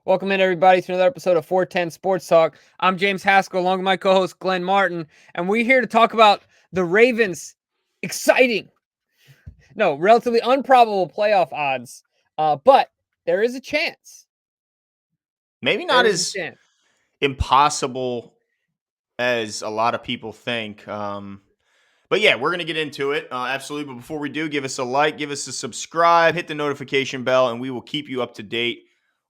Welcome in, everybody, to another episode of 410 Sports Talk. I'm James Haskell, along with my co-host Glenn Martin, and we're here to talk about the Ravens' relatively improbable playoff odds, but there is a chance. Maybe not as impossible as a lot of people think. But yeah, we're going to get into it. Absolutely. But before we do, give us a like, give us a subscribe, hit the notification bell, and we will keep you up to date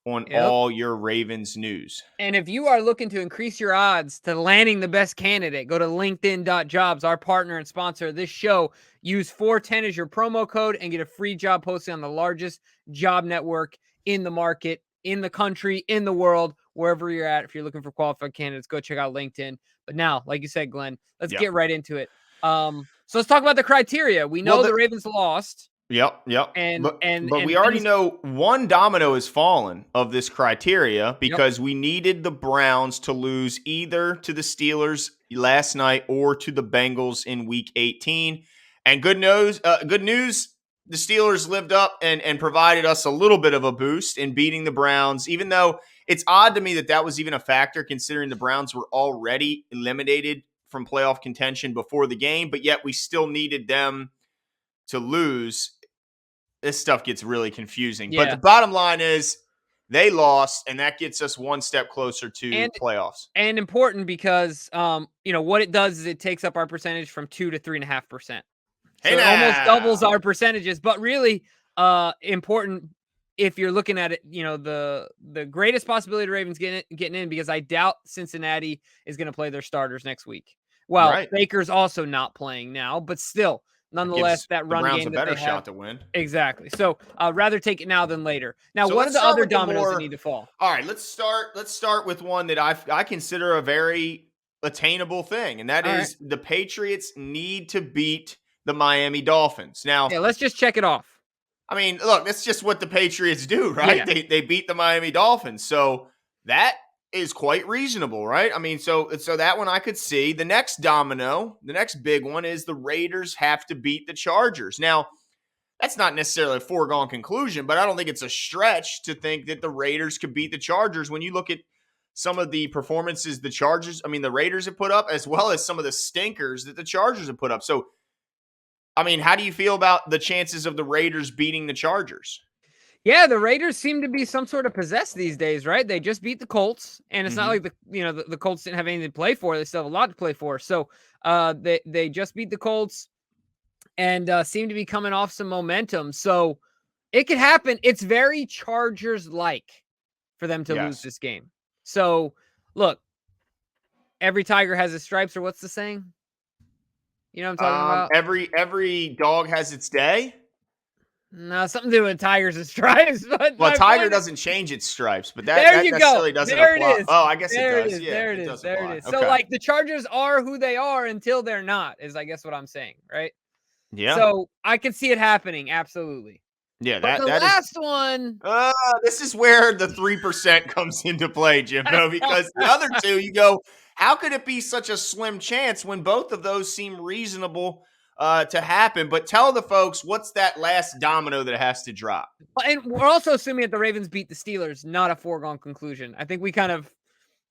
on all your Ravens news. And if you are looking to increase your odds to landing the best candidate, go to linkedin.jobs, our partner and sponsor of this show. Use 410 as your promo code and get a free job posting on the largest job network in the market, in the country, in the world, wherever you're at. If you're looking for qualified candidates, go check out LinkedIn. But now, like you said, Glenn, let's get right into it. So let's talk about the criteria. We know the Ravens lost. Yep. But we already know one domino has fallen of this criteria because we needed the Browns to lose either to the Steelers last night or to the Bengals in Week 18. And good news, the Steelers lived up and provided us a little bit of a boost in beating the Browns, even though it's odd to me that was even a factor considering the Browns were already eliminated from playoff contention before the game, but yet we still needed them to lose. This stuff gets really confusing. But the bottom line is they lost, and that gets us one step closer to playoffs. And important because, what it does is it takes up our percentage from 2 to 3.5%. So it almost doubles our percentages, but really important if you're looking at it, the greatest possibility of Ravens getting in, because I doubt Cincinnati is going to play their starters next week. Well, Baker's also not playing now, but still, nonetheless, that run Browns game a better shot to win. Exactly. So I'd rather take it now than later. Now, what are the other dominoes that need to fall? All right, let's start with one that I consider a very attainable thing, and that is the Patriots need to beat the Miami Dolphins. Now, let's just check it off. I mean, look, that's just what the Patriots do, right? Yeah. They beat the Miami Dolphins. So that is quite reasonable, right? I mean, so that one I could see. The next domino, the next big one is the Raiders have to beat the Chargers. Now, that's not necessarily a foregone conclusion, but I don't think it's a stretch to think that the Raiders could beat the Chargers when you look at some of the performances the Raiders have put up, as well as some of the stinkers that the Chargers have put up. So, I mean, how do you feel about the chances of the Raiders beating the Chargers? Yeah, the Raiders seem to be some sort of possessed these days, right? They just beat the Colts, and it's not like the Colts didn't have anything to play for. They still have a lot to play for. So they just beat the Colts and seem to be coming off some momentum. So it could happen. It's very Chargers-like for them to lose this game. So, look, every tiger has its stripes, or what's the saying? You know what I'm talking about? Every dog has its day? No, something to do with tigers and stripes. But tiger doesn't change its stripes, but that necessarily doesn't apply. Oh, I guess it does. Yeah, there it is. Okay. So, the Chargers are who they are until they're not, is I guess what I'm saying, right? Yeah. So I could see it happening, absolutely. Yeah, but the last one. This is where the 3% comes into play, Jimbo, because the other two, you go, how could it be such a slim chance when both of those seem reasonable to happen? But tell the folks, what's that last domino that has to drop? And we're also assuming that the Ravens beat the Steelers, not a foregone conclusion. I think we kind of,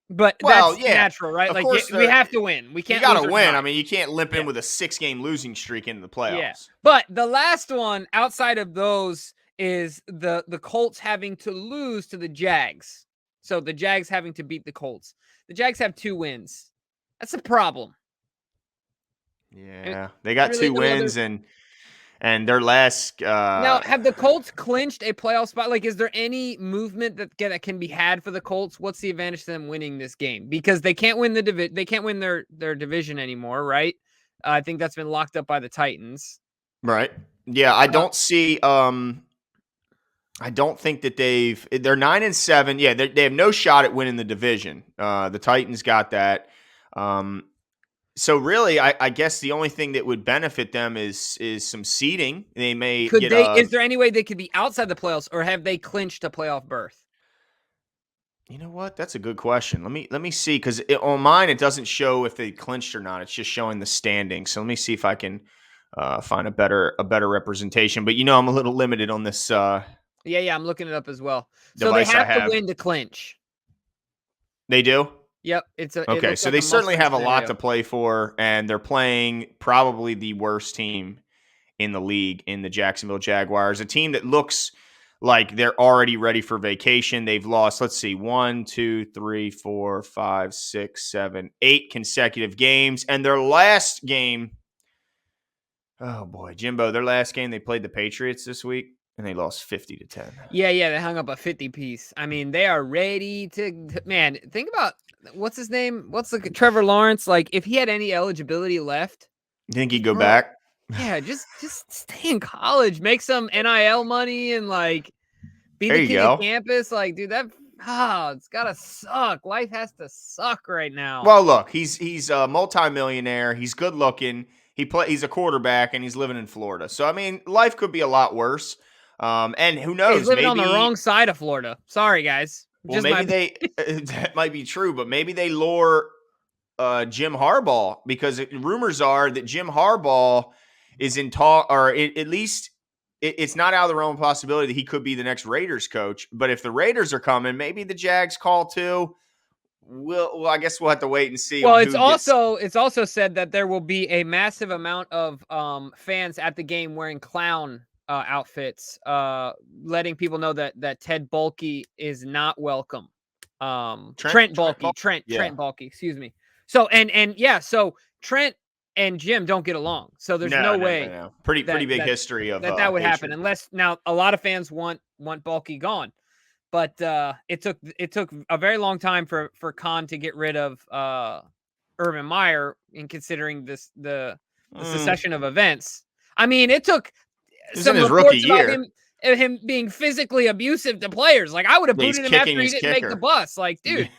but that's natural, right? Like course, we have to win. We can't. You got to win. I mean, you can't limp in with a 6-game losing streak into the playoffs. Yeah. But the last one outside of those is the Colts having to lose to the Jags. So the Jags having to beat the Colts. The Jags have 2 wins. That's a problem. Yeah, they got really 2 wins and their last. Now, have the Colts clinched a playoff spot? Like, is there any movement that can be had for the Colts? What's the advantage to them winning this game? Because they can't win they can't win their division anymore, right? I think that's been locked up by the Titans. Right. Yeah, I don't see. I don't think that they're 9-7. Yeah, they have no shot at winning the division. The Titans got that. So really, I guess the only thing that would benefit them is some seeding. They may is there any way they could be outside the playoffs, or have they clinched a playoff berth? You know what? That's a good question. Let me see, because on mine it doesn't show if they clinched or not. It's just showing the standings. So let me see if I can find a better representation. But I'm a little limited on this Yeah, I'm looking it up as well. So they Device I have to have. win to clinch. They do? Yep, it Okay, looks so like they a certainly must-win have a lot scenario. to play for, and they're playing probably the worst team in the league in the Jacksonville Jaguars, a team that looks like they're already ready for vacation. They've lost, let's see, 1, 2, 3, 4, 5, 6, 7, 8 consecutive games. And their last game, oh boy, Jimbo, their last game, they played the Patriots this week and they lost 50-10. Yeah, they hung up a 50 piece. I mean, they are ready to man, think about what's his name? What's the Trevor Lawrence? Like, if he had any eligibility left, You think he'd just go back? yeah, just stay in college, make some NIL money and like be There the you king of go. campus. Like, dude, it's gotta suck. Life has to suck right now. Well, look, he's a multimillionaire. He's good looking. He's a quarterback, and he's living in Florida. So I mean, life could be a lot worse. And who He's knows? living on the Maybe wrong side of Florida. Sorry, guys. well, Just my maybe they that might be true, but maybe they lure Jim Harbaugh because rumors are that Jim Harbaugh is in talk, or at least it's not out of the realm of possibility that he could be the next Raiders coach. But if the Raiders are coming, maybe the Jags call too. Well, I guess we'll have to wait and see Well, on it's who gets. also said that there will be a massive amount of fans at the game wearing clown outfits, letting people know that Ted Bulkey is not welcome. Trent Trent Bulkey, Ball. Yeah. Trent Bulkey, excuse me. So and yeah, so Trent and Jim don't get along. So there's No, no no, no, way no. Pretty that big that history of that would happen hatred. unless now a lot of fans want Bulkey gone. But it took a very long time for Khan to get rid of Urban Meyer in considering the succession of events. I mean, it took It was in some his rookie reports about year. him being physically abusive to players. Like, I would have Yeah, he's booted him after kicking he his didn't make the kicker. bus. Like, Yeah. dude,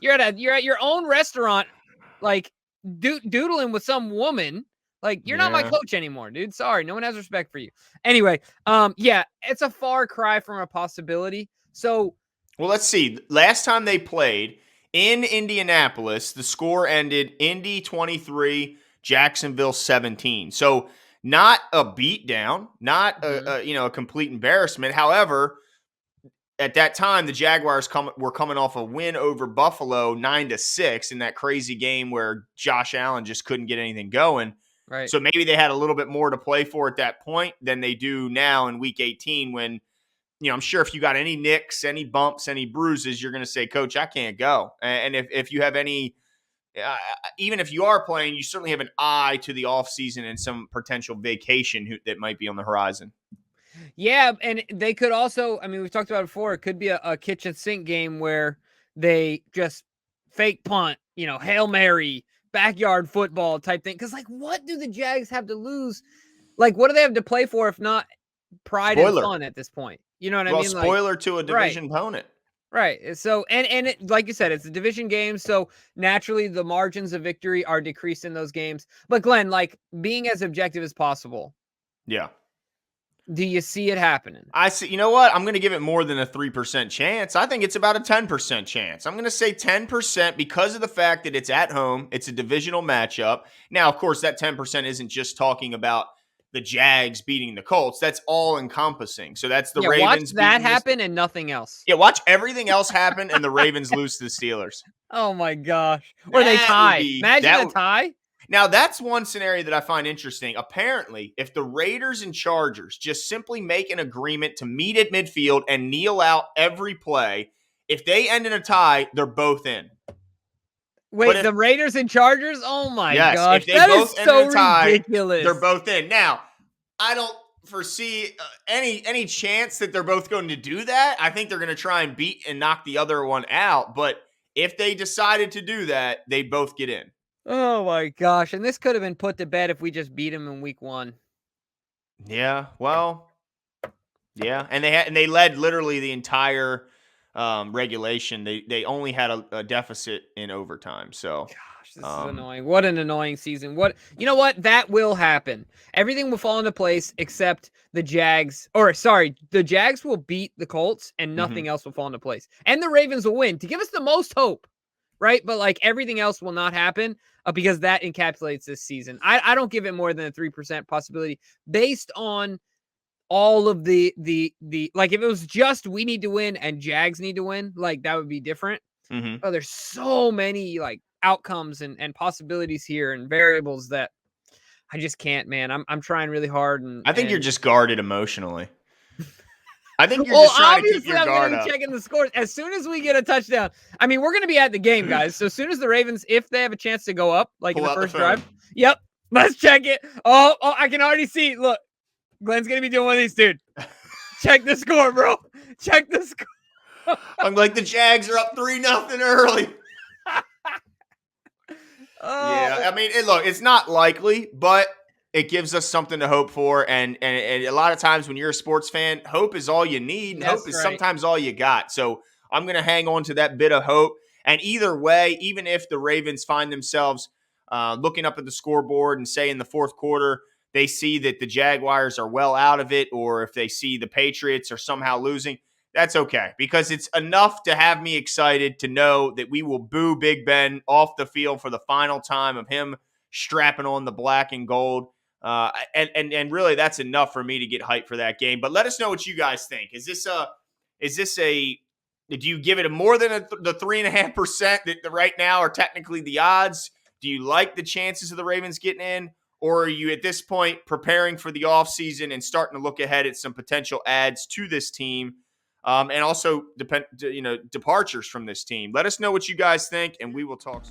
you're at your own restaurant, like doodling with some woman. Like, you're not my Yeah. coach anymore, dude. Sorry, no one has respect for you. Anyway, yeah, it's a far cry from a possibility. So, Well, let's see. Last time they played in Indianapolis, the score ended Indy 23, Jacksonville 17. So not a beatdown, not mhm, a complete embarrassment. However, at that time, the Jaguars were coming off a win over Buffalo 9-6 in that crazy game where Josh Allen just couldn't get anything going. right. So maybe they had a little bit more to play for at that point than they do now in Week 18 when I'm sure if you got any nicks, any bumps, any bruises, you're going to say, Coach, I can't go. And if you have any, even if you are playing, you certainly have an eye to the offseason and some potential vacation that might be on the horizon. Yeah, and they could also, I mean, we've talked about it before, it could be a kitchen sink game where they just fake punt, Hail Mary, backyard football type thing. Because, like, what do the Jags have to lose? Like, what do they have to play for if not pride and Spoiler. fun at this point? You know what I Well, mean? Like, spoiler to a right. division opponent. Right. So, and it, like you said, it's a division game. So naturally the margins of victory are decreased in those games. But Glenn, like, being as objective as possible, Yeah. do you see it happening? I see. You know what? I'm going to give it more than a 3% chance. I think it's about a 10% chance. I'm going to say 10% because of the fact that it's at home. It's a divisional matchup. Now, of course, that 10% isn't just talking about the Jags beating the Colts. That's all encompassing. So that's the Yeah, watch Ravens that beating the. happen and nothing else. Yeah, watch everything else happen and the Ravens lose to the Steelers. Oh my gosh. Or they That would tie. be Imagine that. a tie. Now, that's one scenario that I find interesting. Apparently, if the Raiders and Chargers just simply make an agreement to meet at midfield and kneel out every play, if they end in a tie, they're both in. But Wait, if the Raiders and Chargers? Oh my yes, gosh. if they That is both end in so a tie, they're ridiculous. both in. Now, I don't foresee any chance that they're both going to do that. I think they're going to try and beat and knock the other one out. But if they decided to do that, they both get in. Oh my gosh. And this could have been put to bed if we just beat them in week 1. Yeah, well, yeah, and they led literally the entire regulation. They only had a deficit in overtime. So, Gosh, this is annoying. What an annoying season. You know what? That will happen. Everything will fall into place except the Jags, or sorry, the Jags will beat the Colts and mhm. nothing else will fall into place. And the Ravens will win to give us the most hope, right? But like everything else will not happen because that encapsulates this season. I don't give it more than a 3% possibility based on all of the like if it was just we need to win and Jags need to win, like that would be different. Mm-hmm. Oh, there's so many like outcomes and possibilities here and variables that I just can't, man. I'm trying really hard I think you're and just guarded emotionally. I think you're well, just trying to keep obviously your I'm gonna guard be up. checking the scores as soon as we get a touchdown. I mean, we're gonna be at the game, guys. So as soon as the Ravens, if they have a chance to go up, like in Pull the out the first drive, phone. yep, let's check it. Oh, I can already see. Look, Glenn's gonna be doing one of these, dude. Check the score, bro. Check the score. I'm like, the Jags are up 3-0 early. Yeah, Oh, I mean, look, it's not likely, but it gives us something to hope for. And a lot of times when you're a sports fan, hope is all you need, and hope that's is right. sometimes all you got. So I'm going to hang on to that bit of hope. And either way, even if the Ravens find themselves looking up at the scoreboard and say in the fourth quarter they see that the Jaguars are well out of it, or if they see the Patriots are somehow losing, that's okay, because it's enough to have me excited to know that we will boo Big Ben off the field for the final time of him strapping on the black and gold. And really, that's enough for me to get hyped for that game. But let us know what you guys think. Is this a do you give it a more than the 3.5% that right now are technically the odds? Do you like the chances of the Ravens getting in? Or are you at this point preparing for the offseason and starting to look ahead at some potential adds to this team? And also departures from this team. Let us know what you guys think, and we will talk.